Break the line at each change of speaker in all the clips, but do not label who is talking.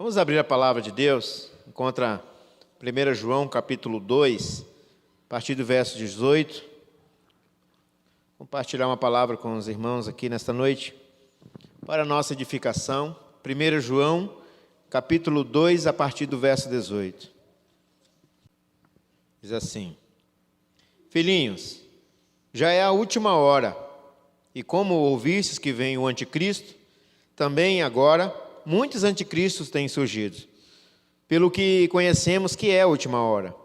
Vamos abrir a palavra de Deus, encontra 1 João capítulo 2, a partir do verso 18. Compartilhar uma palavra com os irmãos aqui nesta noite, para a nossa edificação. 1 João capítulo 2, a partir do verso 18. Diz assim: Filhinhos, já é a última hora, e como ouvistes que vem o anticristo, também agora muitos anticristos têm surgido, pelo que conhecemos que é a última hora.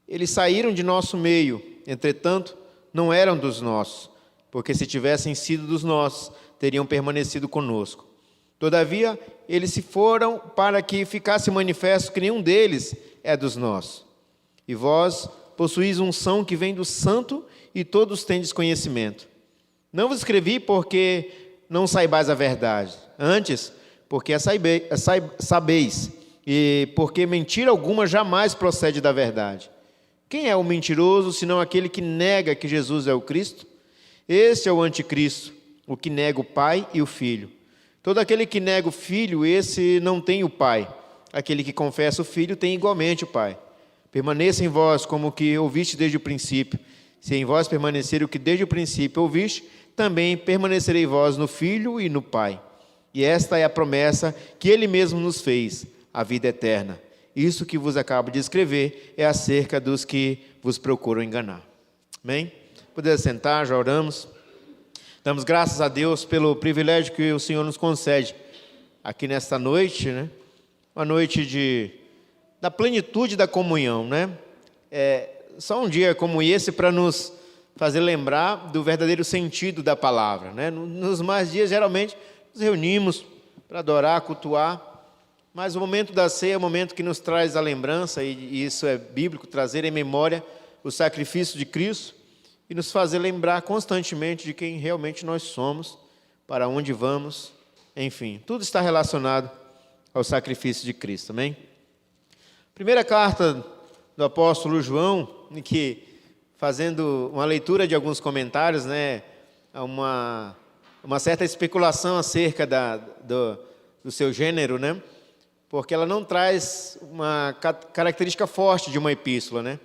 Eles saíram de nosso meio, entretanto, não eram dos nossos, porque se tivessem sido dos nossos, teriam permanecido conosco. Todavia, eles se foram para que ficasse manifesto que nenhum deles é dos nossos. E vós possuís unção que vem do Santo, e todos tendes conhecimento. Não vos escrevi porque não saibais a verdade, antes, porque a sabeis, e porque mentira alguma jamais procede da verdade. Quem é o mentiroso, senão aquele que nega que Jesus é o Cristo? Este é o anticristo, o que nega o Pai e o Filho. Todo aquele que nega o Filho, esse não tem o Pai. Aquele que confessa o Filho tem igualmente o Pai. Permaneça em vós como o que ouviste desde o princípio. Se em vós permanecer o que desde o princípio ouviste, também permanecerei vós no Filho e no Pai. E esta é a promessa que Ele mesmo nos fez, a vida eterna. Isso que vos acabo de escrever é acerca dos que vos procuram enganar. Amém? Poder sentar, já oramos. Damos graças a Deus pelo privilégio que o Senhor nos concede aqui nesta noite, né? Uma noite da plenitude da comunhão, né? Só um dia como esse para nos fazer lembrar do verdadeiro sentido da palavra, né? Nos mais dias, geralmente, nos reunimos para adorar, cultuar, mas o momento da ceia é o momento que nos traz a lembrança, e isso é bíblico, trazer em memória o sacrifício de Cristo e nos fazer lembrar constantemente de quem realmente nós somos, para onde vamos, enfim, tudo está relacionado ao sacrifício de Cristo, amém? Primeira carta do apóstolo João, em que, fazendo uma leitura de alguns comentários, né, uma certa especulação acerca do seu gênero, né? Porque ela não traz uma característica forte de uma epístola, né?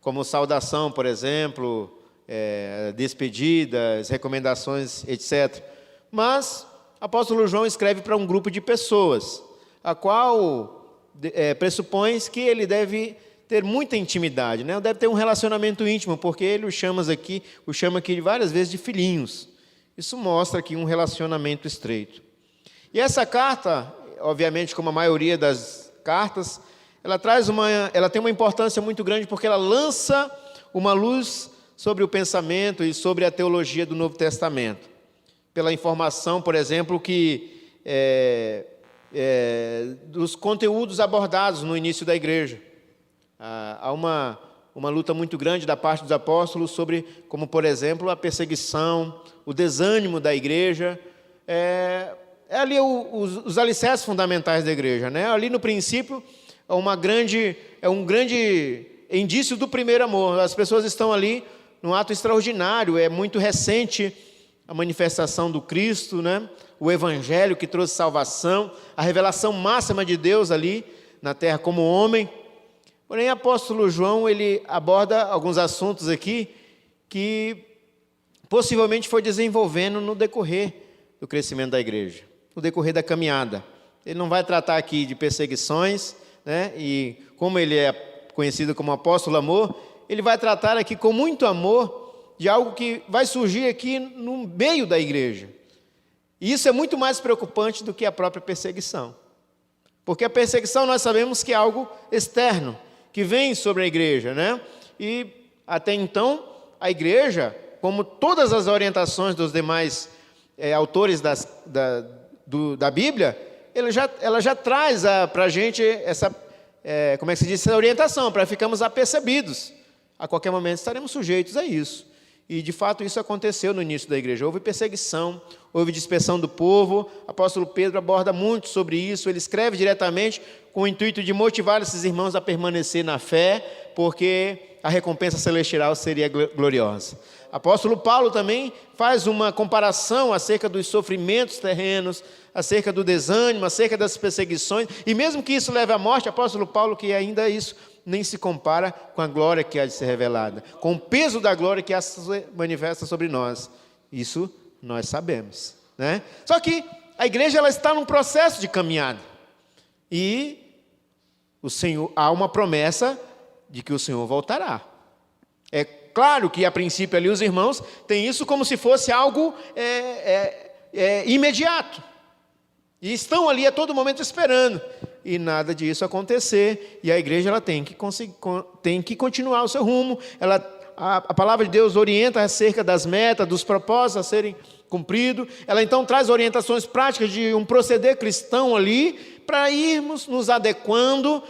Como saudação, por exemplo, despedidas, recomendações, etc. Mas o apóstolo João escreve para um grupo de pessoas, a qual pressupõe que ele deve ter muita intimidade, né? Deve ter um relacionamento íntimo, porque ele o chama aqui várias vezes de filhinhos. Isso mostra aqui um relacionamento estreito. E essa carta, obviamente, como a maioria das cartas, ela tem uma importância muito grande, porque ela lança uma luz sobre o pensamento e sobre a teologia do Novo Testamento. Pela informação, por exemplo, que dos conteúdos abordados no início da igreja. Há uma luta muito grande da parte dos apóstolos sobre, como por exemplo, a perseguição, o desânimo da igreja. É ali os alicerces fundamentais da igreja, né? Ali no princípio é um grande indício do primeiro amor. As pessoas estão ali num ato extraordinário, é muito recente a manifestação do Cristo, né? O evangelho que trouxe salvação, a revelação máxima de Deus ali na terra como homem. Porém, o apóstolo João, ele aborda alguns assuntos aqui que possivelmente foi desenvolvendo no decorrer do crescimento da igreja, no decorrer da caminhada. Ele não vai tratar aqui de perseguições, né? E como ele é conhecido como apóstolo amor, ele vai tratar aqui com muito amor de algo que vai surgir aqui no meio da igreja. E isso é muito mais preocupante do que a própria perseguição. Porque a perseguição nós sabemos que é algo externo, que vem sobre a igreja, né? E até então, a igreja, como todas as orientações dos demais autores da Bíblia, ela já traz para a gente essa orientação, para ficarmos apercebidos. A qualquer momento estaremos sujeitos a isso. E, de fato, isso aconteceu no início da igreja. Houve perseguição, houve dispersão do povo. O apóstolo Pedro aborda muito sobre isso. Ele escreve diretamente com o intuito de motivar esses irmãos a permanecer na fé, porque a recompensa celestial seria gloriosa. Apóstolo Paulo também faz uma comparação acerca dos sofrimentos terrenos, acerca do desânimo, acerca das perseguições, e mesmo que isso leve à morte, apóstolo Paulo, que ainda isso nem se compara com a glória que há de ser revelada, com o peso da glória que há de se manifesta sobre nós. Isso nós sabemos, né? Só que a igreja ela está num processo de caminhada, e o Senhor, há uma promessa de que o Senhor voltará. É claro que a princípio ali os irmãos têm isso como se fosse algo imediato, e estão ali a todo momento esperando, e nada disso acontecer, e a igreja ela tem que continuar o seu rumo. A palavra de Deus orienta acerca das metas, dos propósitos a serem cumpridos. Ela então traz orientações práticas de um proceder cristão ali, para irmos nos adequando,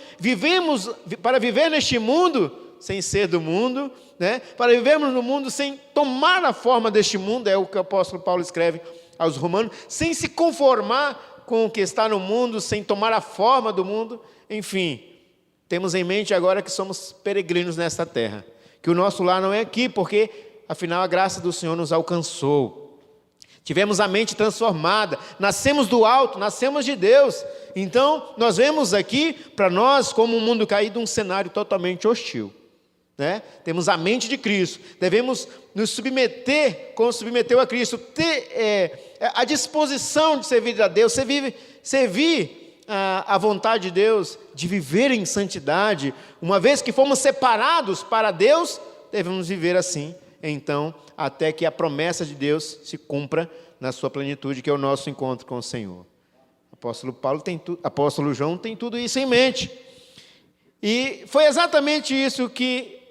para viver neste mundo sem ser do mundo, né? Para vivermos no mundo sem tomar a forma deste mundo, é o que o apóstolo Paulo escreve aos Romanos, sem se conformar com o que está no mundo, sem tomar a forma do mundo. Enfim, temos em mente agora que somos peregrinos nesta terra, que o nosso lar não é aqui, porque afinal a graça do Senhor nos alcançou. Tivemos a mente transformada, nascemos do alto, nascemos de Deus. Então, nós vemos aqui, para nós, como um mundo caído, um cenário totalmente hostil, né? Temos a mente de Cristo, devemos nos submeter, como submeteu a Cristo, ter a disposição de servir a Deus, servir a vontade de Deus, de viver em santidade. Uma vez que fomos separados para Deus, devemos viver assim, então, até que a promessa de Deus se cumpra na sua plenitude, que é o nosso encontro com o Senhor. Apóstolo João tem tudo isso em mente. E foi exatamente isso que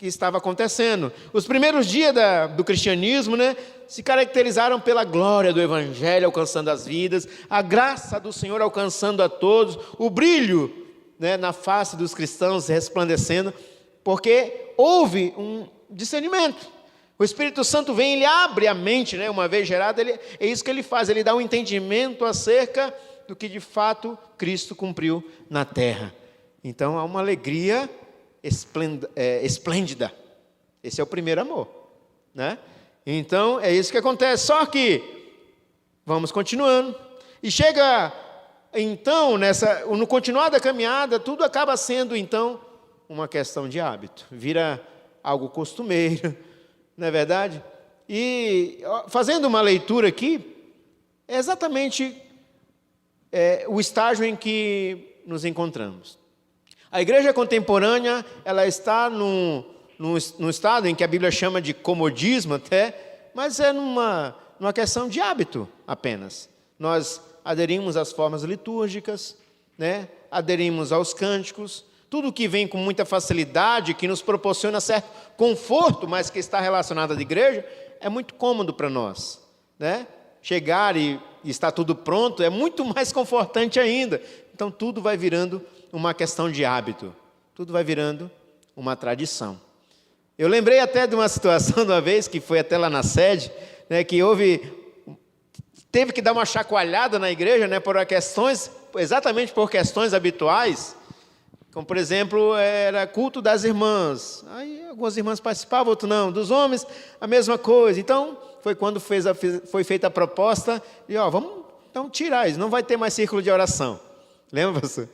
estava acontecendo. Os primeiros dias do cristianismo, né, se caracterizaram pela glória do Evangelho alcançando as vidas, a graça do Senhor alcançando a todos, o brilho, né, na face dos cristãos resplandecendo, porque houve um discernimento. O Espírito Santo vem, ele abre a mente, né, uma vez gerada, é isso que ele faz, ele dá um entendimento acerca do que de fato Cristo cumpriu na terra. Então há uma alegria esplêndida. Esse é o primeiro amor, né? Então é isso que acontece. Só que vamos continuando, e chega então no continuar da caminhada, tudo acaba sendo então uma questão de hábito, vira algo costumeiro, não é verdade? E fazendo uma leitura aqui, é exatamente o estágio em que nos encontramos. A igreja contemporânea, ela está num estado em que a Bíblia chama de comodismo até, mas é numa questão de hábito apenas. Nós aderimos às formas litúrgicas, né? Aderimos aos cânticos, tudo que vem com muita facilidade, que nos proporciona certo conforto, mas que está relacionado à igreja, é muito cômodo para nós, né? Chegar e estar tudo pronto é muito mais confortante ainda. Então tudo vai virando uma questão de hábito, tudo vai virando uma tradição. Eu lembrei até de uma situação de uma vez, que foi até lá na sede, né, que teve que dar uma chacoalhada na igreja, né, exatamente por questões habituais, como por exemplo, era culto das irmãs, aí algumas irmãs participavam, outras não, dos homens a mesma coisa. Então foi quando foi feita a proposta, e vamos então tirar isso, não vai ter mais círculo de oração. Lembra, pastor?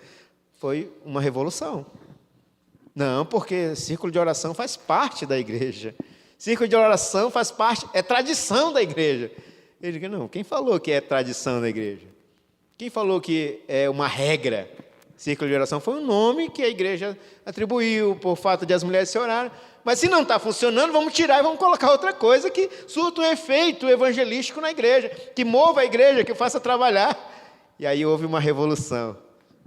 Foi uma revolução. Não, porque círculo de oração faz parte da igreja. Círculo de oração faz parte, é tradição da igreja. Eu digo, não, quem falou que é tradição da igreja? Quem falou que é uma regra? Círculo de oração foi um nome que a igreja atribuiu por fato de as mulheres se orarem. Mas se não está funcionando, vamos tirar e vamos colocar outra coisa que surta um efeito evangelístico na igreja, que mova a igreja, que faça trabalhar. E aí houve uma revolução.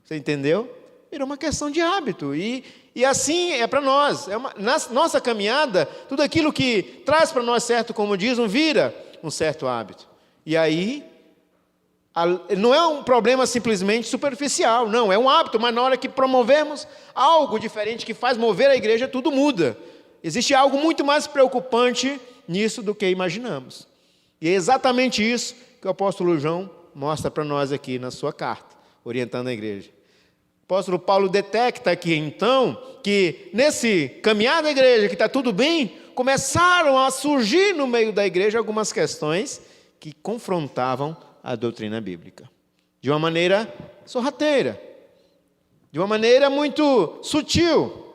Você entendeu? Era uma questão de hábito. E assim é para nós. Na nossa caminhada, tudo aquilo que traz para nós certo comodismo vira um certo hábito. E aí, não é um problema simplesmente superficial, não, é um hábito, mas na hora que promovemos algo diferente que faz mover a igreja, tudo muda. Existe algo muito mais preocupante nisso do que imaginamos. E é exatamente isso que o apóstolo João mostra para nós aqui na sua carta, orientando a igreja. O apóstolo Paulo detecta aqui então que nesse caminhar da igreja, que está tudo bem, começaram a surgir no meio da igreja algumas questões que confrontavam a doutrina bíblica. De uma maneira sorrateira, de uma maneira muito sutil.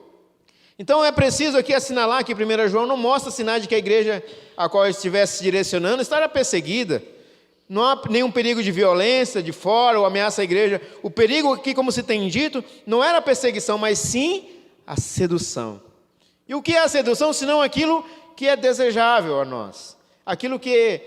Então é preciso aqui assinalar que 1 João não mostra sinais de que a igreja a qual ele estivesse se direcionando estava perseguida. Não há nenhum perigo de violência de fora ou ameaça à igreja. O perigo aqui, como se tem dito, não era a perseguição, mas sim a sedução. E o que é a sedução, senão aquilo que é desejável a nós? Aquilo que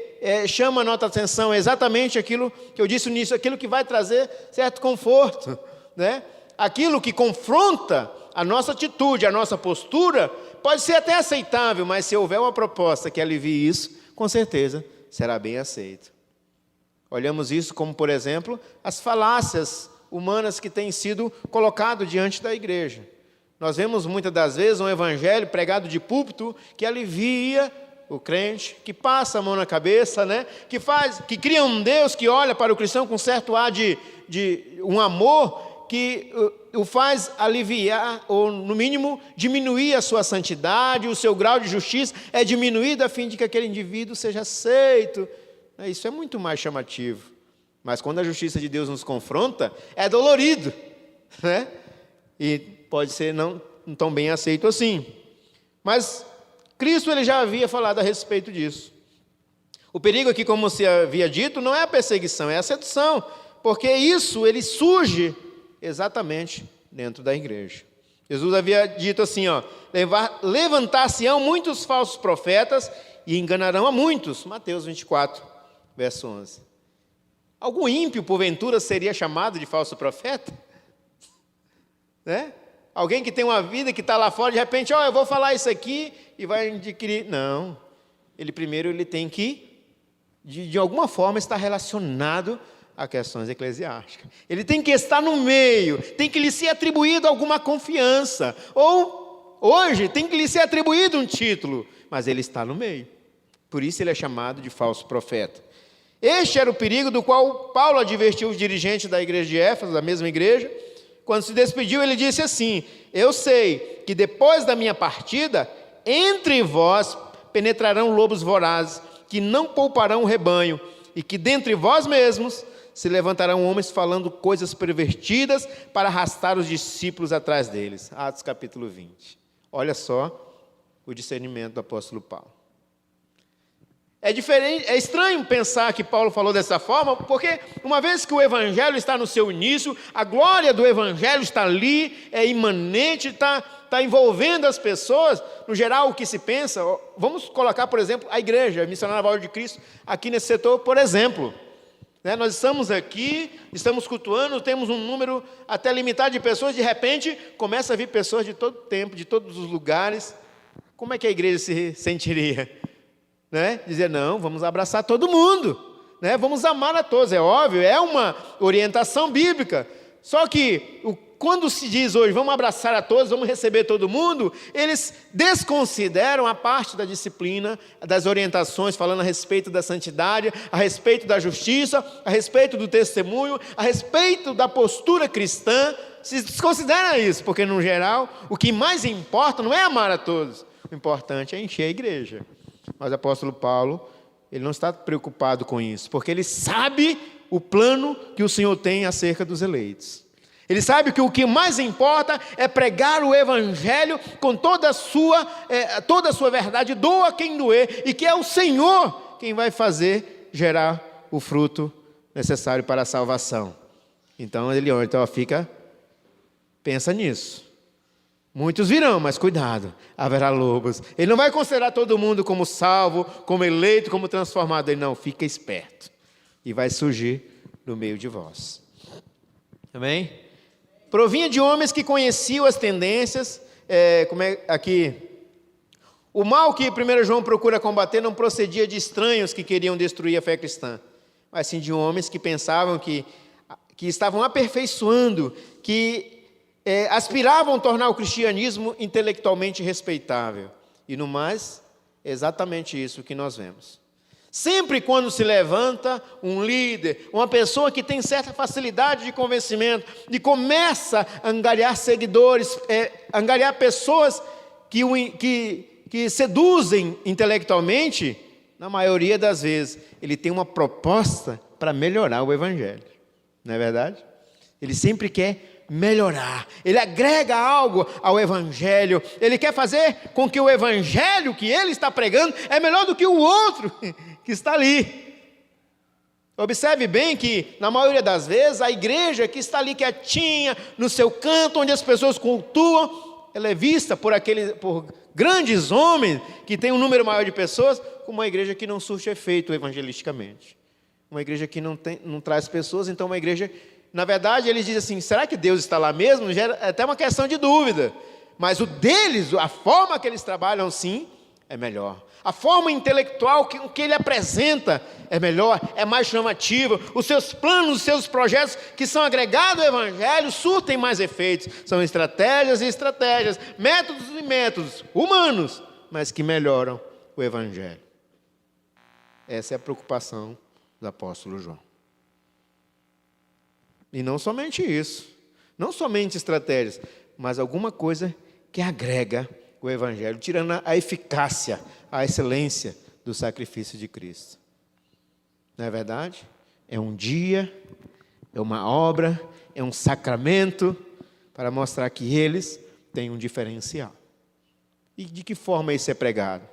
chama a nossa atenção, é exatamente aquilo que eu disse no início, aquilo que vai trazer certo conforto, né? Aquilo que confronta a nossa atitude, a nossa postura, pode ser até aceitável, mas se houver uma proposta que alivie isso, com certeza será bem aceito. Olhamos isso como, por exemplo, as falácias humanas que têm sido colocadas diante da igreja. Nós vemos muitas das vezes um evangelho pregado de púlpito que alivia o crente, que passa a mão na cabeça, né? que cria um Deus que olha para o cristão com certo ar de um amor que o faz aliviar, ou no mínimo diminuir a sua santidade, o seu grau de justiça é diminuído a fim de que aquele indivíduo seja aceito. Isso é muito mais chamativo. Mas quando a justiça de Deus nos confronta, é dolorido, né? E pode ser não tão bem aceito assim. Mas Cristo ele já havia falado a respeito disso. O perigo aqui, como se havia dito, não é a perseguição, é a sedução. Porque isso ele surge exatamente dentro da igreja. Jesus havia dito assim, levantar-se-ão muitos falsos profetas e enganarão a muitos. Mateus 24, verso 11. Algum ímpio, porventura, seria chamado de falso profeta? Né? Alguém que tem uma vida que está lá fora, de repente, eu vou falar isso aqui e vai adquirir. Não. Ele tem que, de alguma forma, estar relacionado a questões eclesiásticas. Ele tem que estar no meio, tem que lhe ser atribuído alguma confiança. Ou, hoje, tem que lhe ser atribuído um título, mas ele está no meio. Por isso ele é chamado de falso profeta. Este era o perigo do qual Paulo advertiu os dirigentes da igreja de Éfeso, da mesma igreja. Quando se despediu, ele disse assim: eu sei que depois da minha partida, entre vós penetrarão lobos vorazes, que não pouparão o rebanho, e que dentre vós mesmos se levantarão homens falando coisas pervertidas para arrastar os discípulos atrás deles. Atos capítulo 20. Olha só o discernimento do apóstolo Paulo. É estranho pensar que Paulo falou dessa forma, porque uma vez que o evangelho está no seu início, a glória do evangelho está ali, é imanente, está envolvendo as pessoas. No geral, o que se pensa, vamos colocar, por exemplo, a igreja, a Missionária Valor de Cristo, aqui nesse setor, por exemplo. Nós estamos aqui, estamos cultuando, temos um número até limitado de pessoas, de repente, começa a vir pessoas de todo tempo, de todos os lugares. Como é que a igreja se sentiria? Dizer, não, vamos abraçar todo mundo, vamos amar a todos, é óbvio, é uma orientação bíblica. Só que, quando se diz hoje, vamos abraçar a todos, vamos receber todo mundo, eles desconsideram a parte da disciplina, das orientações, falando a respeito da santidade, a respeito da justiça, a respeito do testemunho, a respeito da postura cristã. Se desconsidera isso, porque, no geral, o que mais importa não é amar a todos, o importante é encher a igreja. Mas o apóstolo Paulo, ele não está preocupado com isso, porque ele sabe o plano que o Senhor tem acerca dos eleitos. Ele sabe que o que mais importa é pregar o evangelho com toda a sua verdade, doa quem doer, e que é o Senhor quem vai fazer gerar o fruto necessário para a salvação. Então ele pensa nisso. Muitos virão, mas cuidado, haverá lobos. Ele não vai considerar todo mundo como salvo, como eleito, como transformado. Ele não, fica esperto. E vai surgir no meio de vós. Amém? Provinha de homens que conheciam as tendências. O mal que 1 João procura combater não procedia de estranhos que queriam destruir a fé cristã, mas sim de homens que pensavam que estavam aperfeiçoando, que aspiravam tornar o cristianismo intelectualmente respeitável. E no mais, exatamente isso que nós vemos. Sempre quando se levanta um líder, uma pessoa que tem certa facilidade de convencimento, e começa a angariar seguidores, angariar pessoas que seduzem intelectualmente, na maioria das vezes, ele tem uma proposta para melhorar o evangelho. Não é verdade? Ele sempre quer melhorar, ele agrega algo ao evangelho, ele quer fazer com que o evangelho que ele está pregando é melhor do que o outro que está ali. Observe bem que, na maioria das vezes, a igreja que está ali quietinha, no seu canto, onde as pessoas cultuam, ela é vista por grandes homens, que tem um número maior de pessoas, como uma igreja que não surte efeito evangelisticamente. Uma igreja que não traz pessoas, então uma igreja... Na verdade, eles dizem assim, será que Deus está lá mesmo? Gera até uma questão de dúvida. Mas o deles, a forma que eles trabalham, sim, é melhor. A forma intelectual que ele apresenta é melhor, é mais chamativa. Os seus planos, os seus projetos que são agregados ao evangelho surtem mais efeitos. São estratégias e estratégias, métodos e métodos humanos, mas que melhoram o evangelho. Essa é a preocupação do apóstolo João. E não somente isso, não somente estratégias, mas alguma coisa que agrega o evangelho, tirando a eficácia, a excelência do sacrifício de Cristo. Não é verdade? É um dia, é uma obra, é um sacramento para mostrar que eles têm um diferencial. E de que forma isso é pregado?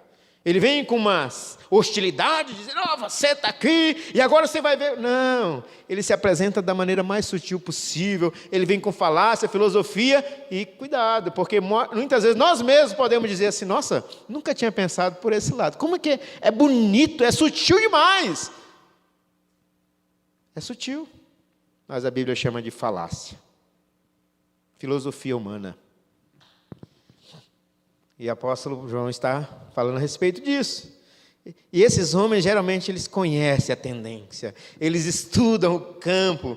Ele vem com umas hostilidades, dizendo, você está aqui, e agora você vai ver. Não, ele se apresenta da maneira mais sutil possível, ele vem com falácia, filosofia, e cuidado, porque muitas vezes nós mesmos podemos dizer assim, nossa, nunca tinha pensado por esse lado. Como é que é bonito, é sutil demais. É sutil, mas a Bíblia chama de falácia. Filosofia humana. E o apóstolo João está falando a respeito disso. E esses homens, geralmente, eles conhecem a tendência. Eles estudam o campo.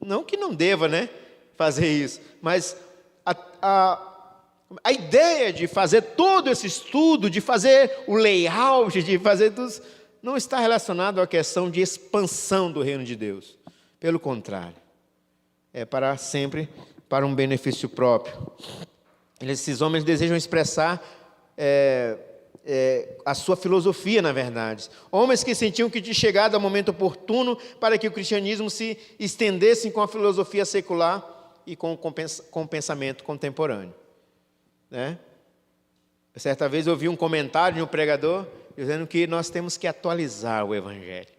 Não que não deva, fazer isso. Mas a ideia de fazer todo esse estudo, de fazer o layout, de fazer tudo, não está relacionado à questão de expansão do reino de Deus. Pelo contrário. É sempre para um benefício próprio. Esses homens desejam expressar a sua filosofia, na verdade. Homens que sentiam que tinha chegado ao momento oportuno para que o cristianismo se estendesse com a filosofia secular e com o pensamento contemporâneo. Certa vez eu ouvi um comentário de um pregador dizendo que nós temos que atualizar o evangelho.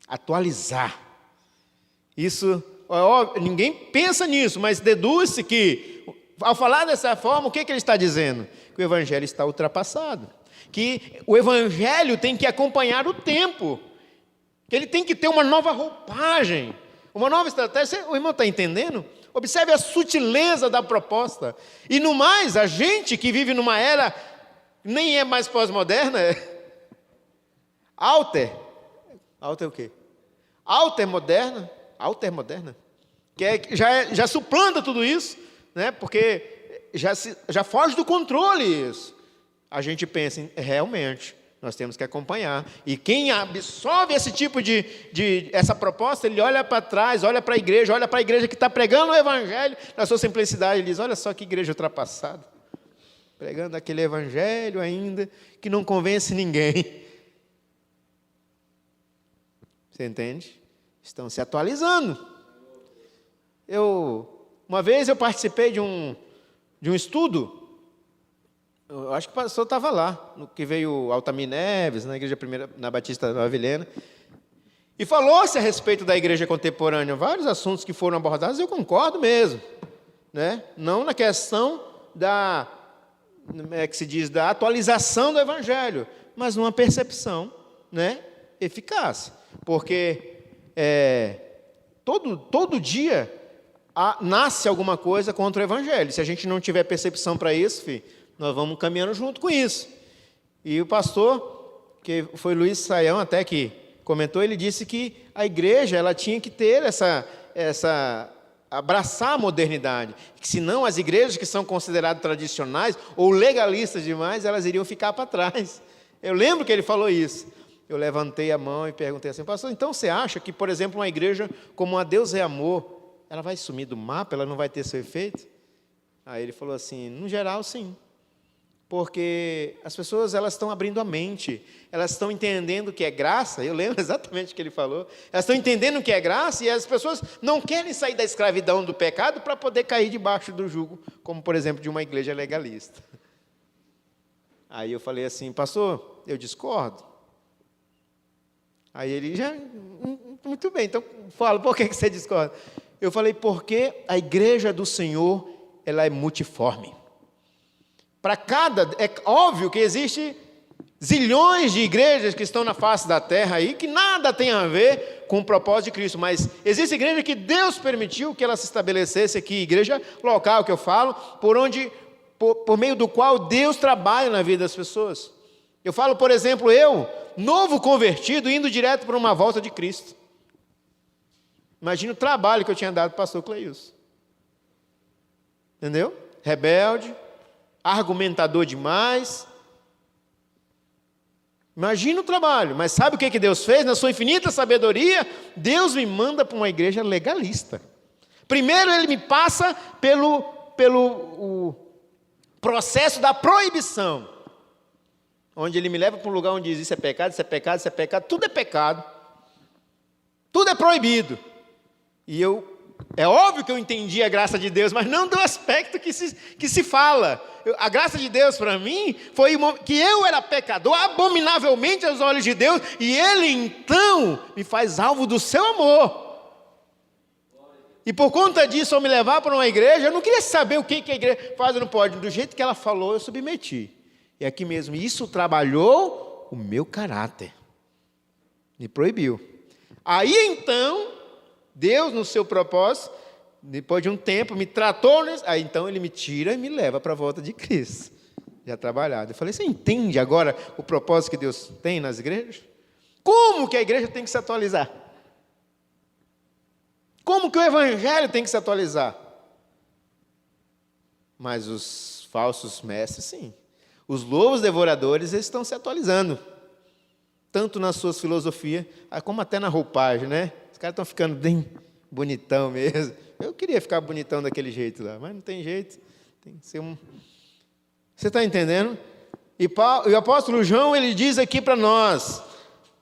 Atualizar. Isso... Ninguém pensa nisso, mas deduz-se que, ao falar dessa forma, o que ele está dizendo? Que o evangelho está ultrapassado, que o evangelho tem que acompanhar o tempo, que ele tem que ter uma nova roupagem, uma nova estratégia. O irmão está entendendo? Observe a sutileza da proposta. E no mais, a gente que vive numa era, nem é mais pós-moderna, alter o quê? Altermoderna, que já suplanta tudo isso, porque já foge do controle isso. A gente pensa, realmente, nós temos que acompanhar. E quem absorve esse tipo essa proposta, ele olha para trás, olha para a igreja que está pregando o evangelho, na sua simplicidade, ele diz, olha só que igreja ultrapassada, pregando aquele evangelho ainda, que não convence ninguém. Você entende? Estão se atualizando. Uma vez eu participei de um estudo, eu acho que o pastor estava lá, no que veio Altamir Neves, na igreja primeira, na Batista Nova Vilhena, e falou-se a respeito da igreja contemporânea, vários assuntos que foram abordados, eu concordo mesmo, não na questão da atualização do evangelho, mas numa percepção, eficaz, porque todo dia nasce alguma coisa contra o evangelho. Se a gente não tiver percepção para isso, nós vamos caminhando junto com isso. E o pastor, que foi Luiz Saião até que comentou, ele disse que a igreja ela tinha que ter abraçar a modernidade, que senão as igrejas que são consideradas tradicionais ou legalistas demais, elas iriam ficar para trás. Eu lembro que ele falou isso. Eu levantei a mão e perguntei assim: pastor, então você acha que, por exemplo, uma igreja como a Deus é Amor, ela vai sumir do mapa, ela não vai ter seu efeito? Aí ele falou assim: no geral, sim. Porque as pessoas, elas estão abrindo a mente, elas estão entendendo o que é graça. Eu lembro exatamente o que ele falou. Elas estão entendendo o que é graça, e as pessoas não querem sair da escravidão do pecado para poder cair debaixo do jugo, como, por exemplo, de uma igreja legalista. Aí eu falei assim: pastor, eu discordo. Aí ele já, muito bem, então fala, por que você discorda? Eu falei: porque a igreja do Senhor, ela é multiforme. É óbvio que existe zilhões de igrejas que estão na face da terra aí, que nada tem a ver com o propósito de Cristo, mas existe igreja que Deus permitiu que ela se estabelecesse aqui, igreja local que eu falo, por meio do qual Deus trabalha na vida das pessoas. Eu falo, por exemplo, eu, novo convertido, indo direto para uma volta de Cristo. Imagina o trabalho que eu tinha dado para o pastor Cleilson. Entendeu? Rebelde, argumentador demais. Imagina o trabalho, mas sabe o que Deus fez? Na sua infinita sabedoria, Deus me manda para uma igreja legalista. Primeiro ele me passa pelo o processo da proibição, onde ele me leva para um lugar onde diz: isso é pecado, isso é pecado, isso é pecado, tudo é pecado, tudo é proibido. E é óbvio que eu entendi a graça de Deus, mas não do aspecto que se fala. A graça de Deus para mim foi que eu era pecador, abominavelmente aos olhos de Deus, e Ele então me faz alvo do seu amor. E por conta disso, ao me levar para uma igreja, eu não queria saber o que a igreja faz ou não pode. Do jeito que ela falou, eu submeti. E aqui mesmo, isso trabalhou o meu caráter. Me proibiu. Aí então, Deus, no seu propósito, depois de um tempo, me tratou, aí então Ele me tira e me leva para a volta de Cristo. Já trabalhado. Eu falei: você entende agora o propósito que Deus tem nas igrejas? Como que a igreja tem que se atualizar? Como que o evangelho tem que se atualizar? Mas os falsos mestres, sim. Os lobos devoradores, eles estão se atualizando. Tanto nas suas filosofias, como até na roupagem, né? Os caras estão ficando bem bonitão mesmo. Eu queria ficar bonitão daquele jeito lá, mas não tem jeito. Tem que ser Você está entendendo? E o apóstolo João, ele diz aqui para nós,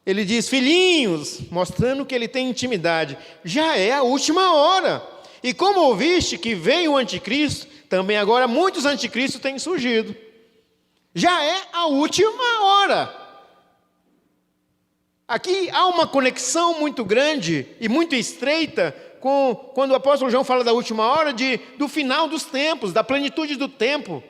ele diz: filhinhos, mostrando que ele tem intimidade, já é a última hora. E como ouviste que vem o anticristo, também agora muitos anticristos têm surgido. Já é a última hora. Aqui há uma conexão muito grande e muito estreita quando o apóstolo João fala da última hora, do final dos tempos, da plenitude do tempo,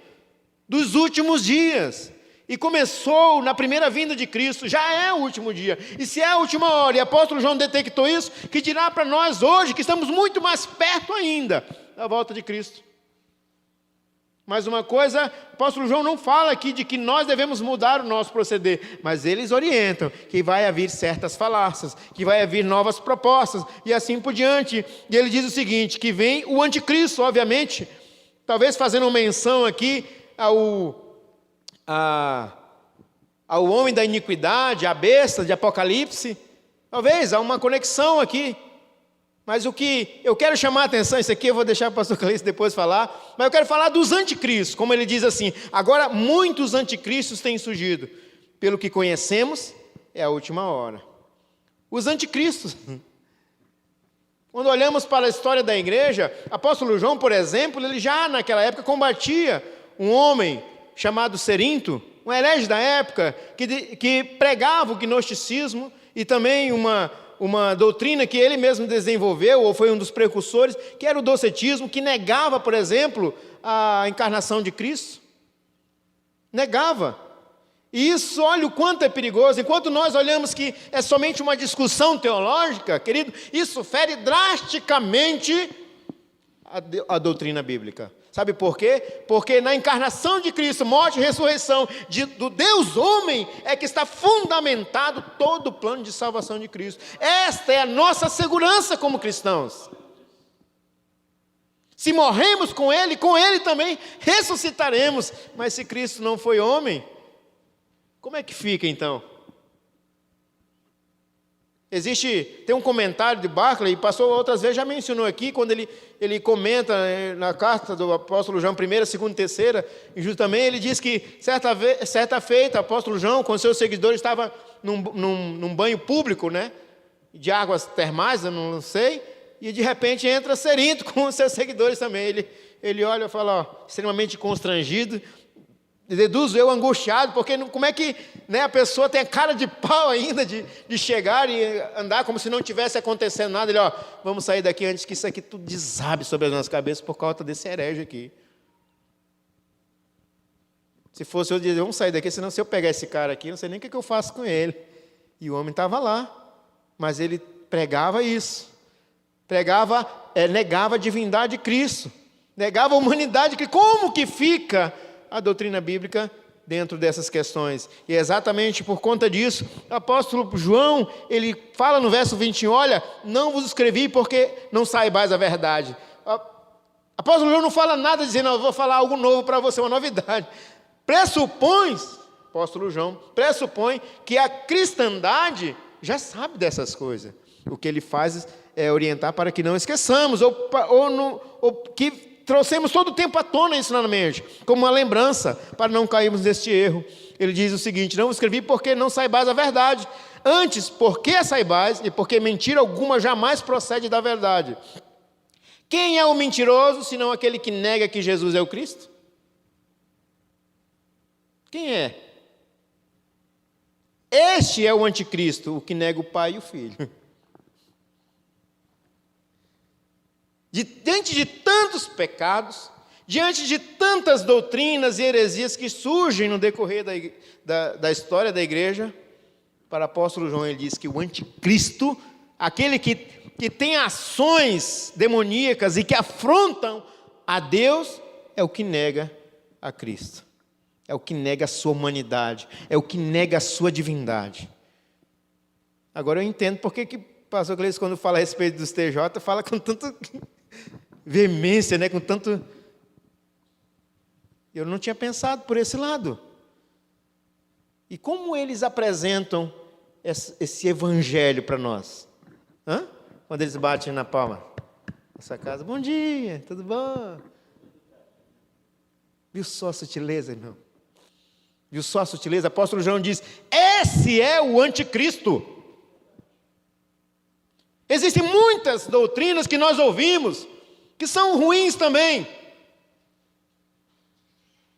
dos últimos dias. E começou na primeira vinda de Cristo, já é o último dia. E se é a última hora, e o apóstolo João detectou isso, que dirá para nós hoje, que estamos muito mais perto ainda da volta de Cristo. Mas uma coisa, o apóstolo João não fala aqui de que nós devemos mudar o nosso proceder, mas eles orientam que vai haver certas falácias, que vai haver novas propostas, e assim por diante. E ele diz o seguinte, que vem o anticristo, obviamente, talvez fazendo menção aqui ao homem da iniquidade, a besta de Apocalipse, talvez há uma conexão aqui. Mas o que eu quero chamar a atenção, isso aqui eu vou deixar para o pastor Cleilson depois falar, mas eu quero falar dos anticristos, como ele diz assim: agora muitos anticristos têm surgido, pelo que conhecemos, é a última hora. Os anticristos, quando olhamos para a história da igreja, apóstolo João, por exemplo, ele já naquela época combatia um homem chamado Cerinto, um herege da época, que pregava o gnosticismo e também uma doutrina que ele mesmo desenvolveu, ou foi um dos precursores, que era o docetismo, que negava, por exemplo, a encarnação de Cristo. Negava. E isso, olha o quanto é perigoso. Enquanto nós olhamos que é somente uma discussão teológica, querido, isso fere drasticamente a doutrina bíblica. Sabe por quê? Porque na encarnação de Cristo, morte e ressurreição do Deus homem, é que está fundamentado todo o plano de salvação de Cristo. Esta é a nossa segurança como cristãos. Se morremos com Ele também ressuscitaremos. Mas se Cristo não foi homem, Como é que fica então? Tem um comentário de Barclay, passou outras vezes, já mencionou aqui, quando ele comenta na carta do apóstolo João, 1ª, 2ª, 3ª, e também ele diz que certa feita, o apóstolo João, com seus seguidores, estava num banho público, né, de águas termais, eu não sei, e de repente entra Cerinto com os seus seguidores também. Ele olha e fala, extremamente constrangido, deduzo eu angustiado, porque como é que, né, a pessoa tem a cara de pau ainda de chegar e andar como se não tivesse acontecendo nada. Ele, vamos sair daqui antes que isso aqui tudo desabe sobre as nossas cabeças por causa desse herege aqui. Se fosse eu dizer, vamos sair daqui, senão se eu pegar esse cara aqui, não sei nem o que eu faço com ele. E o homem estava lá, mas ele pregava isso, negava a divindade de Cristo, negava a humanidade de Cristo. Como que fica a doutrina bíblica dentro dessas questões? E exatamente por conta disso, o apóstolo João, ele fala no verso 21, olha, não vos escrevi porque não saibais a verdade. O apóstolo João não fala nada dizendo, eu vou falar algo novo para você, uma novidade. Apóstolo João pressupõe que a cristandade já sabe dessas coisas. O que ele faz é orientar para que não esqueçamos, ou que trouxemos todo o tempo à tona isso na mente, como uma lembrança, para não cairmos neste erro. Ele diz o seguinte, não escrevi porque não saibais a verdade, antes porque a saibais, e porque mentira alguma jamais procede da verdade. Quem é o mentiroso, senão aquele que nega que Jesus é o Cristo? Quem é? Este é o anticristo, o que nega o Pai e o Filho. Diante de tantos pecados, diante de tantas doutrinas e heresias que surgem no decorrer da história da igreja, para o apóstolo João ele diz que o anticristo, aquele que tem ações demoníacas e que afrontam a Deus, é o que nega a Cristo, é o que nega a sua humanidade, é o que nega a sua divindade. Agora eu entendo porque que o pastor Cleiton, quando fala a respeito dos TJ, fala com tanto veemência, né? Com tanto... Eu não tinha pensado por esse lado. E como eles apresentam esse evangelho para nós? Quando eles batem na palma. Nessa casa, bom dia, tudo bom? Viu só a sutileza, irmão? Viu só a sutileza? O apóstolo João diz, esse é o anticristo. Existem muitas doutrinas que nós ouvimos, que são ruins também.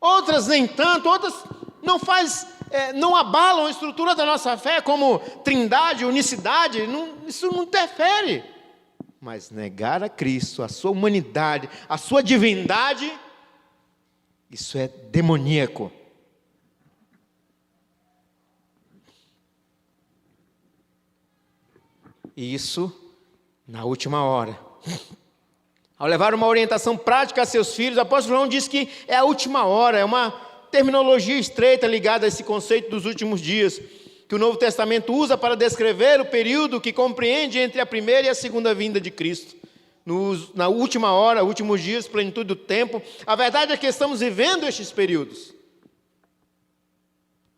Outras nem tanto, outras não abalam a estrutura da nossa fé, como trindade, unicidade, isso não interfere. Mas negar a Cristo, a sua humanidade, a sua divindade, isso é demoníaco. E isso na última hora. Ao levar uma orientação prática a seus filhos, o apóstolo João diz que é a última hora, é uma terminologia estreita ligada a esse conceito dos últimos dias, que o Novo Testamento usa para descrever o período que compreende entre a primeira e a segunda vinda de Cristo. Na última hora, últimos dias, plenitude do tempo. A verdade é que estamos vivendo estes períodos.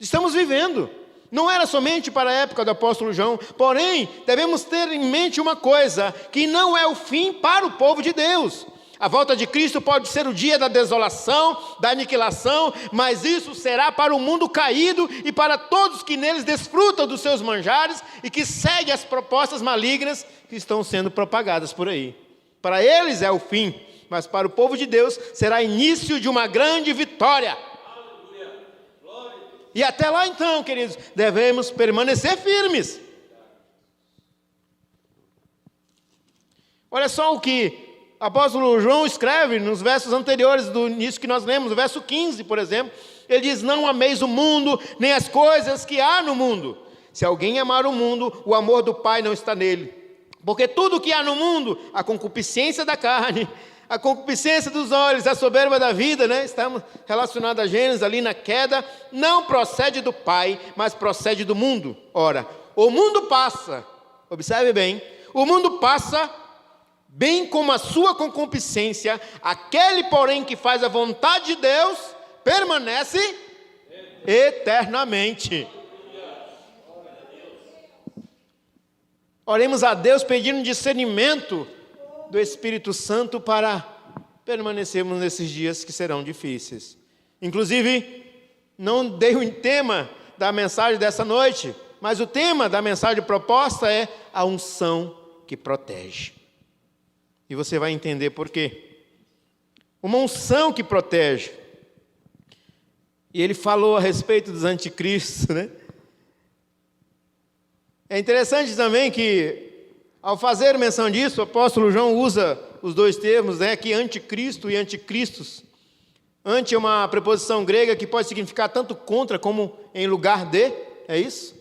Estamos vivendo. Não era somente para a época do apóstolo João, porém, devemos ter em mente uma coisa, que não é o fim para o povo de Deus. A volta de Cristo pode ser o dia da desolação, da aniquilação, mas isso será para o mundo caído e para todos que neles desfrutam dos seus manjares e que seguem as propostas malignas que estão sendo propagadas por aí. Para eles é o fim, mas para o povo de Deus será início de uma grande vitória. E até lá então, queridos, devemos permanecer firmes. Olha só o que o apóstolo João escreve nos versos anteriores do início que nós lemos, no verso 15, por exemplo. Ele diz, não ameis o mundo, nem as coisas que há no mundo. Se alguém amar o mundo, o amor do Pai não está nele. Porque tudo que há no mundo, a concupiscência da carne, a concupiscência dos olhos, a soberba da vida, né? Estamos relacionados a Gênesis ali na queda, não procede do Pai, mas procede do mundo. Ora, o mundo passa, observe bem, o mundo passa, bem como a sua concupiscência, aquele, porém, que faz a vontade de Deus, permanece eternamente. Oremos a Deus pedindo discernimento do Espírito Santo para permanecermos nesses dias que serão difíceis. Inclusive, não dei o tema da mensagem dessa noite, mas o tema da mensagem proposta é a unção que protege. E você vai entender por quê. Uma unção que protege. E ele falou a respeito dos anticristos, né? É interessante também que, ao fazer menção disso, o apóstolo João usa os dois termos, né, que anticristo e anticristos. Anti é uma preposição grega que pode significar tanto contra como em lugar de, é isso?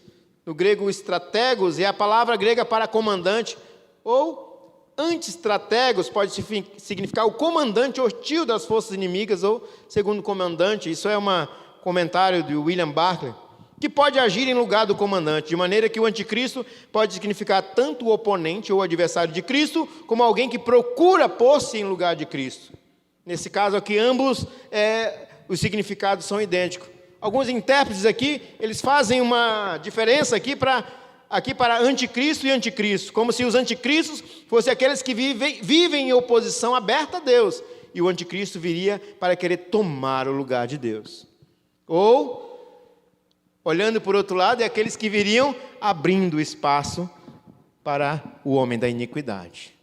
No grego, estrategos é a palavra grega para comandante, ou anti-estrategos pode significar o comandante hostil das forças inimigas, ou segundo comandante. Isso é um comentário de William Barclay, que pode agir em lugar do comandante, de maneira que o anticristo pode significar tanto o oponente ou adversário de Cristo, como alguém que procura pôr-se em lugar de Cristo. Nesse caso aqui, ambos os significados são idênticos. Alguns intérpretes aqui, eles fazem uma diferença aqui para anticristo e anticristo, como se os anticristos fossem aqueles que vivem em oposição aberta a Deus, e o anticristo viria para querer tomar o lugar de Deus. Ou, olhando por outro lado, é aqueles que viriam abrindo espaço para o homem da iniquidade.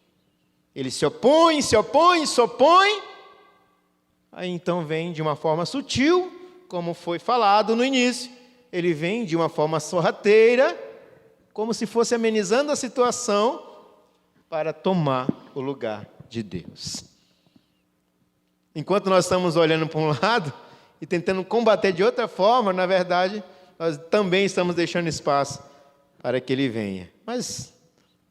Ele se opõe, aí então vem de uma forma sutil, como foi falado no início. Ele vem de uma forma sorrateira, como se fosse amenizando a situação para tomar o lugar de Deus. Enquanto nós estamos olhando para um lado e tentando combater de outra forma, na verdade, nós também estamos deixando espaço para que ele venha. Mas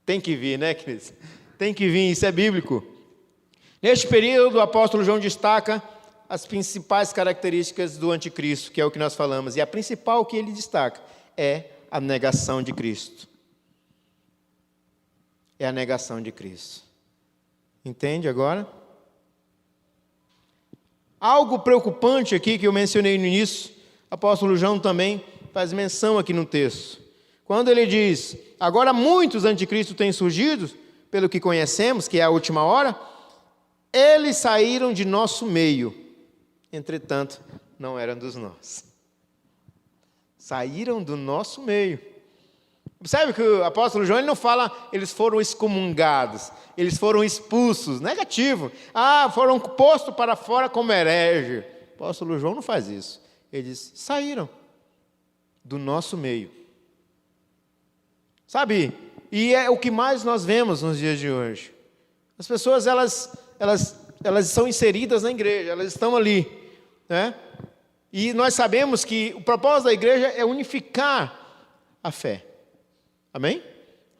tem que vir, né, queridos? Tem que vir, isso é bíblico. Neste período, o apóstolo João destaca as principais características do anticristo, que é o que nós falamos. E a principal que ele destaca é a negação de Cristo. É a negação de Cristo. Entende agora? Algo preocupante aqui que eu mencionei no início, o apóstolo João também faz menção aqui no texto. Quando ele diz, agora muitos anticristos têm surgido, pelo que conhecemos, que é a última hora, eles saíram de nosso meio, entretanto, não eram dos nossos. Saíram do nosso meio. Observe que o apóstolo João ele não fala, eles foram excomungados, eles foram expulsos, negativo. Foram postos para fora como herege. O apóstolo João não faz isso. Ele diz, saíram do nosso meio. Sabe, e é o que mais nós vemos nos dias de hoje. As pessoas, elas são inseridas na igreja, elas estão ali, né? E nós sabemos que o propósito da igreja é unificar a fé. Amém?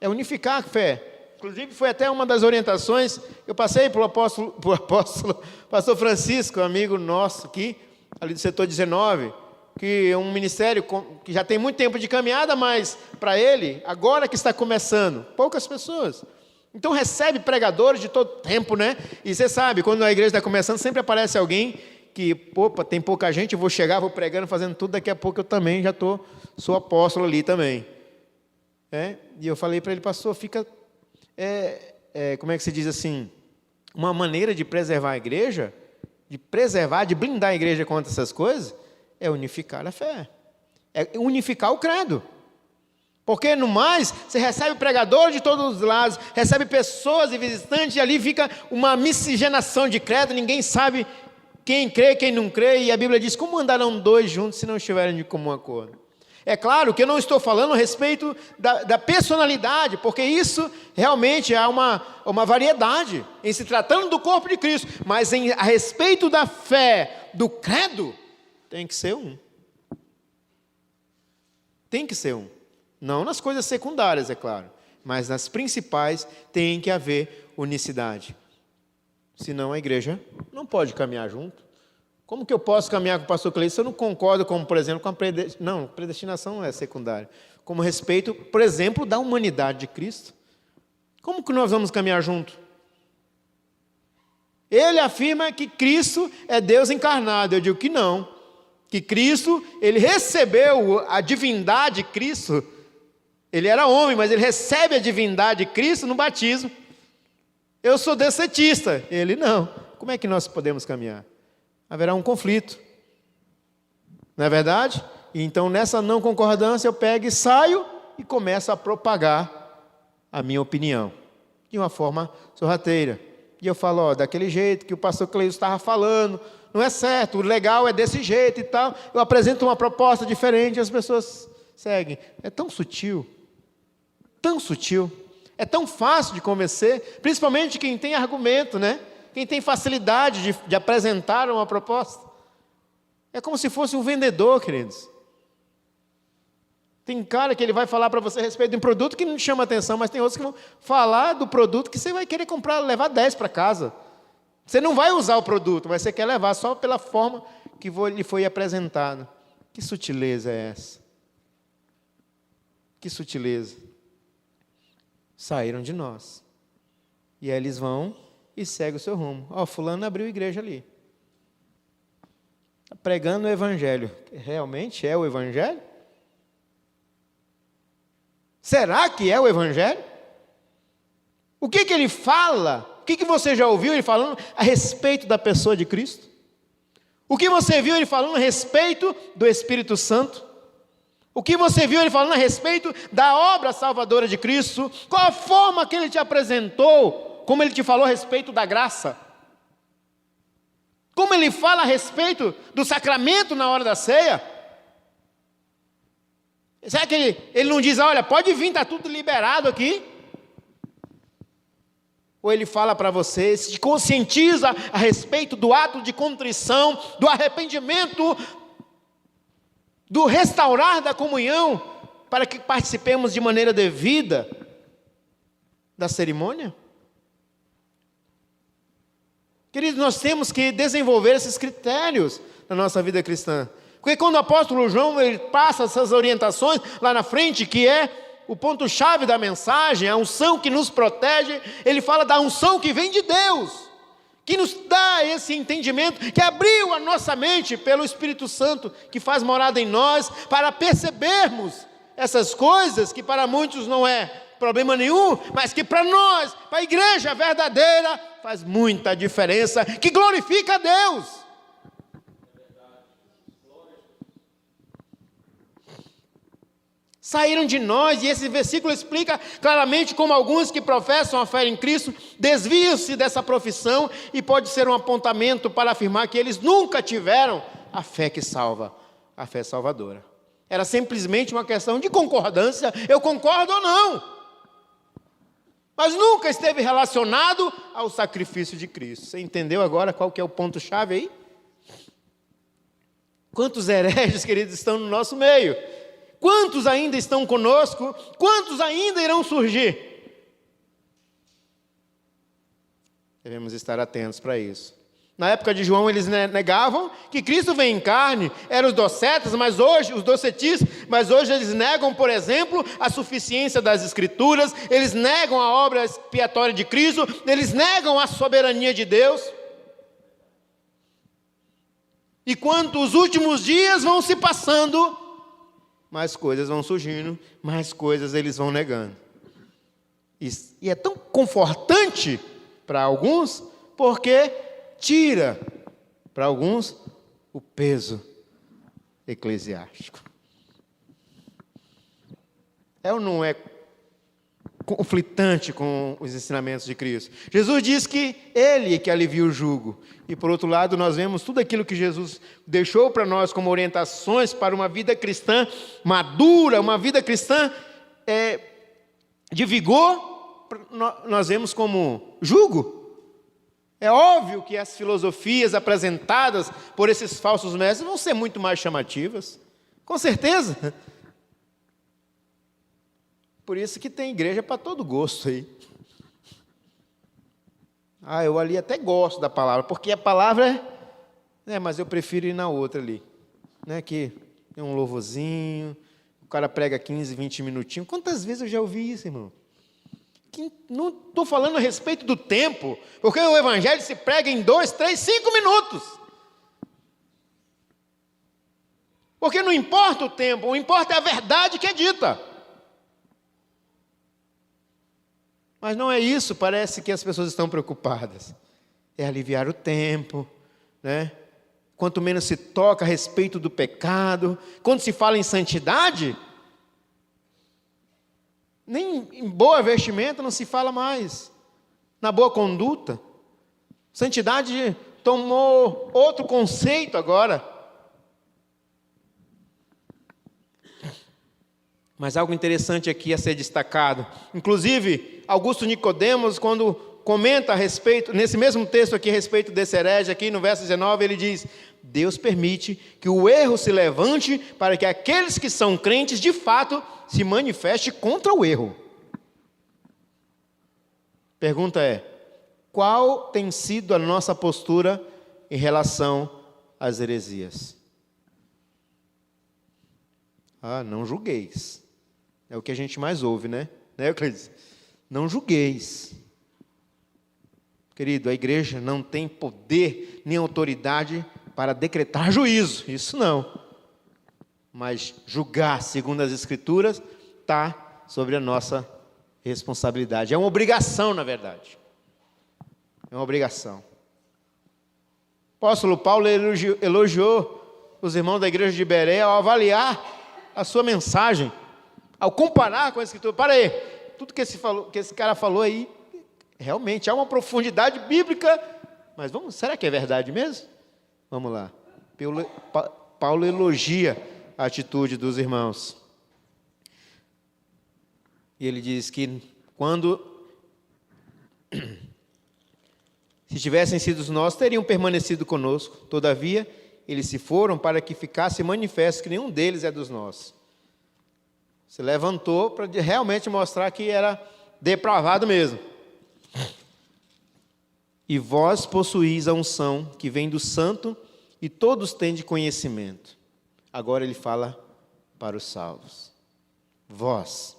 É unificar a fé. Inclusive, foi até uma das orientações que eu passei para o pastor Francisco, amigo nosso aqui, ali do setor 19, que é um ministério que já tem muito tempo de caminhada, mas para ele, agora que está começando, poucas pessoas. Então recebe pregadores de todo tempo, né? E você sabe, quando a igreja está começando, sempre aparece alguém que, tem pouca gente, eu vou chegar, vou pregando, fazendo tudo, daqui a pouco eu também já sou apóstolo ali também. E eu falei para ele, pastor, fica, como é que se diz assim, uma maneira de preservar a igreja, de blindar a igreja contra essas coisas, é unificar a fé, é unificar o credo. Porque no mais, você recebe pregador de todos os lados, recebe pessoas e visitantes, e ali fica uma miscigenação de credo, ninguém sabe quem crê, quem não crê, e a Bíblia diz, como andarão dois juntos se não estiverem de comum acordo? É claro que eu não estou falando a respeito da personalidade, porque isso realmente há uma variedade em se tratando do corpo de Cristo, mas a respeito da fé, do credo, tem que ser um. Tem que ser um. Não nas coisas secundárias, é claro, mas nas principais tem que haver unicidade. Senão a igreja não pode caminhar junto. Como que eu posso caminhar com o pastor Cleiton se eu não concordo, como, por exemplo, com a predestinação? Não, predestinação é secundária. Como respeito, por exemplo, da humanidade de Cristo. Como que nós vamos caminhar junto? Ele afirma que Cristo é Deus encarnado. Eu digo que não. que Cristo, ele recebeu a divindade de Cristo. Ele era homem, mas ele recebe a divindade de Cristo no batismo. Eu sou decetista, ele não. Como é que nós podemos caminhar? Haverá um conflito. Não é verdade? Então, nessa não concordância, eu pego e saio e começo a propagar a minha opinião, de uma forma sorrateira. E eu falo, daquele jeito que o pastor Cleio estava falando, não é certo, o legal é desse jeito e tal. Eu apresento uma proposta diferente e as pessoas seguem. É tão sutil, é tão fácil de convencer, principalmente quem tem argumento, né? Quem tem facilidade de apresentar uma proposta. É como se fosse um vendedor, queridos. Tem cara que ele vai falar para você a respeito de um produto que não chama atenção, mas tem outros que vão falar do produto que você vai querer comprar, levar 10 para casa. Você não vai usar o produto, mas você quer levar só pela forma que lhe foi apresentado. Que sutileza é essa? Que sutileza. Saíram de nós. E aí eles vão e seguem o seu rumo. Fulano abriu igreja ali. Está pregando o evangelho. Realmente é o evangelho? Será que é o evangelho? O que ele fala? O que você já ouviu ele falando a respeito da pessoa de Cristo? O que você viu ele falando a respeito do Espírito Santo? O que você viu ele falando a respeito da obra salvadora de Cristo? Qual a forma que ele te apresentou? Como ele te falou a respeito da graça? Como ele fala a respeito do sacramento na hora da ceia? Será que ele não diz, olha, pode vir, está tudo liberado aqui? Ou ele fala para você, se conscientiza a respeito do ato de contrição, do arrependimento, do restaurar da comunhão, para que participemos de maneira devida da cerimônia? Queridos, nós temos que desenvolver esses critérios na nossa vida cristã. Porque quando o apóstolo João ele passa essas orientações lá na frente, que é o ponto-chave da mensagem, a unção que nos protege, ele fala da unção que vem de Deus, que nos dá esse entendimento, que abriu a nossa mente pelo Espírito Santo, que faz morada em nós, para percebermos essas coisas, que para muitos não é problema nenhum, mas que para nós, para a igreja verdadeira, faz muita diferença, que glorifica a Deus. Saíram de nós, e esse versículo explica claramente como alguns que professam a fé em Cristo desviam-se dessa profissão, e pode ser um apontamento para afirmar que eles nunca tiveram a fé que salva, a fé salvadora. Era simplesmente uma questão de concordância, eu concordo ou não, mas nunca esteve relacionado ao sacrifício de Cristo. Você entendeu agora qual que é o ponto-chave aí? Quantos hereges, queridos, estão no nosso meio? Quantos ainda estão conosco? Quantos ainda irão surgir? Devemos estar atentos para isso. Na época de João, eles negavam que Cristo vem em carne, eram os docetas, mas hoje, os docetistas, mas hoje eles negam, por exemplo, a suficiência das Escrituras, eles negam a obra expiatória de Cristo, eles negam a soberania de Deus. E quanto os últimos dias vão se passando, mais coisas vão surgindo, mais coisas eles vão negando. E é tão confortante para alguns, porque tira para alguns o peso eclesiástico. É ou não é conflitante com os ensinamentos de Cristo? Jesus diz que Ele que alivia o jugo. E por outro lado, nós vemos tudo aquilo que Jesus deixou para nós como orientações para uma vida cristã madura, uma vida cristã de vigor, nós vemos como jugo. É óbvio que as filosofias apresentadas por esses falsos mestres vão ser muito mais chamativas, com certeza. Por isso que tem igreja para todo gosto aí. Eu ali até gosto da palavra, porque a palavra mas eu prefiro ir na outra ali, né? Que tem um louvorzinho, o cara prega 15, 20 minutinhos. Quantas vezes eu já ouvi isso, irmão? Não estou falando a respeito do tempo, porque o evangelho se prega em 2, 3, 5 minutos. Porque não importa o tempo, o que importa é a verdade que é dita. Mas não é isso, parece que as pessoas estão preocupadas. É aliviar o tempo, né? Quanto menos se toca a respeito do pecado, quando se fala em santidade, nem em boa vestimenta não se fala mais, na boa conduta. Santidade tomou outro conceito agora. Mas algo interessante aqui a ser destacado. Inclusive, Augusto Nicodemos, quando comenta a respeito, nesse mesmo texto aqui, a respeito desse herege, aqui no verso 19, ele diz: Deus permite que o erro se levante para que aqueles que são crentes, de fato, se manifestem contra o erro. Pergunta é: qual tem sido a nossa postura em relação às heresias? Não julgueis. É o que a gente mais ouve, né? Euclides? Não julgueis. Querido, a igreja não tem poder nem autoridade para decretar juízo. Isso não. Mas julgar segundo as Escrituras está sobre a nossa responsabilidade. É uma obrigação, na verdade. É uma obrigação. O apóstolo Paulo elogiou os irmãos da igreja de Bereia ao avaliar a sua mensagem, ao comparar com a Escritura. Para aí, tudo que esse cara falou aí, realmente há uma profundidade bíblica, mas será que é verdade mesmo? Vamos lá. Paulo elogia a atitude dos irmãos. E ele diz que se tivessem sido nós, teriam permanecido conosco. Todavia, eles se foram para que ficasse manifesto que nenhum deles é dos nossos. Se levantou para realmente mostrar que era depravado mesmo. E vós possuís a unção que vem do santo, e todos têm de conhecimento. Agora ele fala para os salvos. Vós,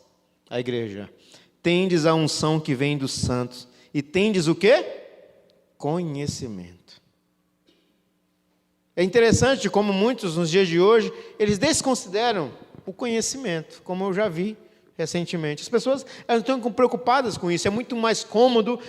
a igreja, tendes a unção que vem dos santos, e tendes o quê? Conhecimento. É interessante como muitos nos dias de hoje, eles desconsideram o conhecimento, como eu já vi recentemente. As pessoas elas não estão preocupadas com isso. É muito mais cômodo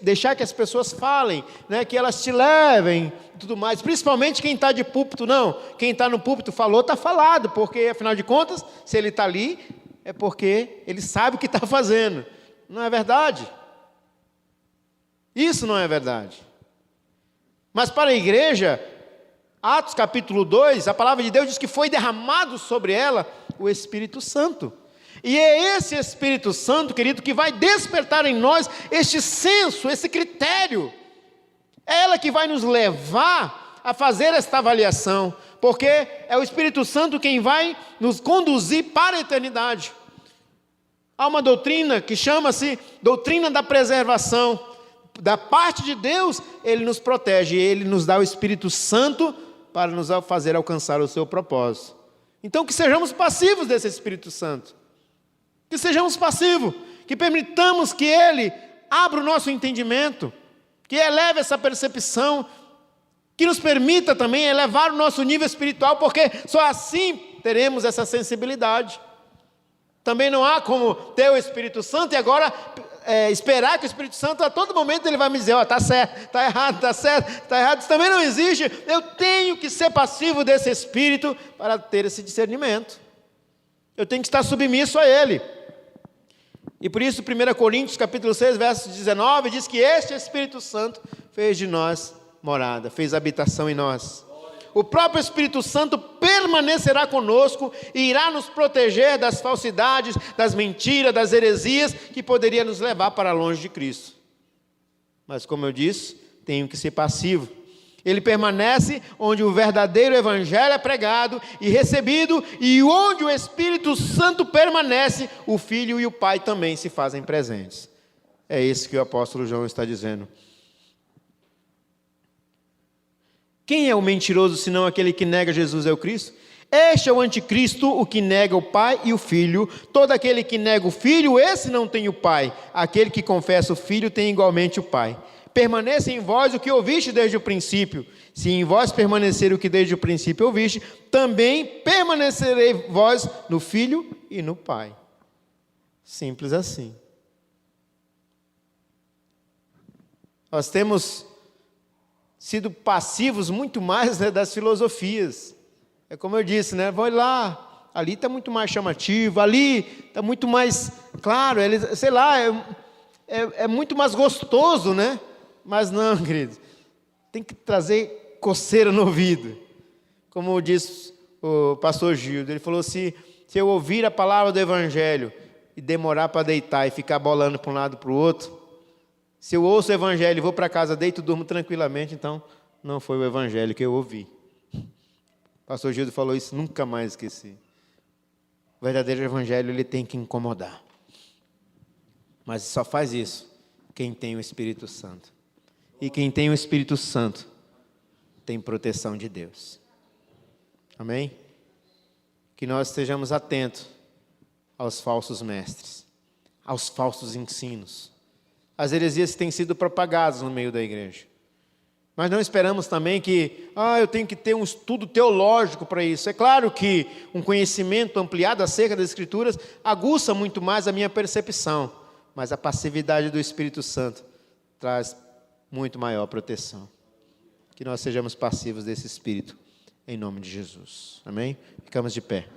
deixar que as pessoas falem, né, que elas te levem e tudo mais. Principalmente quem está de púlpito, não. Quem está no púlpito falou, está falado, porque afinal de contas, se ele está ali, é porque ele sabe o que está fazendo. Não é verdade? Isso não é verdade. Mas para a igreja, Atos capítulo 2, a palavra de Deus diz que foi derramado sobre ela o Espírito Santo. E é esse Espírito Santo, querido, que vai despertar em nós este senso, esse critério. É ela que vai nos levar a fazer esta avaliação, porque é o Espírito Santo quem vai nos conduzir para a eternidade. Há uma doutrina que chama-se doutrina da preservação. Da parte de Deus, Ele nos protege, Ele nos dá o Espírito Santo para nos fazer alcançar o seu propósito. Então, que sejamos passivos desse Espírito Santo. Que sejamos passivos, que permitamos que Ele abra o nosso entendimento, que eleve essa percepção, que nos permita também elevar o nosso nível espiritual, porque só assim teremos essa sensibilidade. Também não há como ter o Espírito Santo e agora esperar que o Espírito Santo a todo momento ele vai me dizer, está certo, está errado, está certo, está errado. Isso também não existe. Eu tenho que ser passivo desse Espírito para ter esse discernimento. Eu tenho que estar submisso a Ele. E por isso 1 Coríntios capítulo 6, verso 19, diz que este Espírito Santo fez de nós morada, fez habitação em nós. O próprio Espírito Santo permanecerá conosco e irá nos proteger das falsidades, das mentiras, das heresias que poderia nos levar para longe de Cristo. Mas como eu disse, tenho que ser passivo. Ele permanece onde o verdadeiro evangelho é pregado e recebido, e onde o Espírito Santo permanece, o Filho e o Pai também se fazem presentes. É isso que o apóstolo João está dizendo. Quem é o mentiroso, senão aquele que nega Jesus é o Cristo? Este é o anticristo, o que nega o Pai e o Filho. Todo aquele que nega o Filho, esse não tem o Pai. Aquele que confessa o Filho tem igualmente o Pai. permaneça em vós o que ouviste desde o princípio. Se em vós permanecer o que desde o princípio ouviste, também permanecerei vós no Filho e no Pai. Simples assim. Nós temos sido passivos muito mais, né, das filosofias. É como eu disse, né? Vai lá, ali está muito mais chamativo, ali está muito mais claro, sei lá, é muito mais gostoso, né? Mas não, queridos, tem que trazer coceira no ouvido. Como disse o pastor Gildo, ele falou assim, se eu ouvir a palavra do Evangelho e demorar para deitar e ficar bolando para um lado e para o outro, se eu ouço o Evangelho e vou para casa, deito e durmo tranquilamente, então não foi o Evangelho que eu ouvi. O pastor Gildo falou isso, nunca mais esqueci. O verdadeiro Evangelho, ele tem que incomodar. Mas só faz isso quem tem o Espírito Santo. E quem tem o Espírito Santo tem proteção de Deus. Amém? Que nós estejamos atentos aos falsos mestres, aos falsos ensinos, às heresias que têm sido propagadas no meio da igreja. Mas não esperamos também que, eu tenho que ter um estudo teológico para isso. É claro que um conhecimento ampliado acerca das Escrituras aguça muito mais a minha percepção, mas a passividade do Espírito Santo traz muito maior proteção. Que nós sejamos passivos desse Espírito, em nome de Jesus. Amém? Ficamos de pé.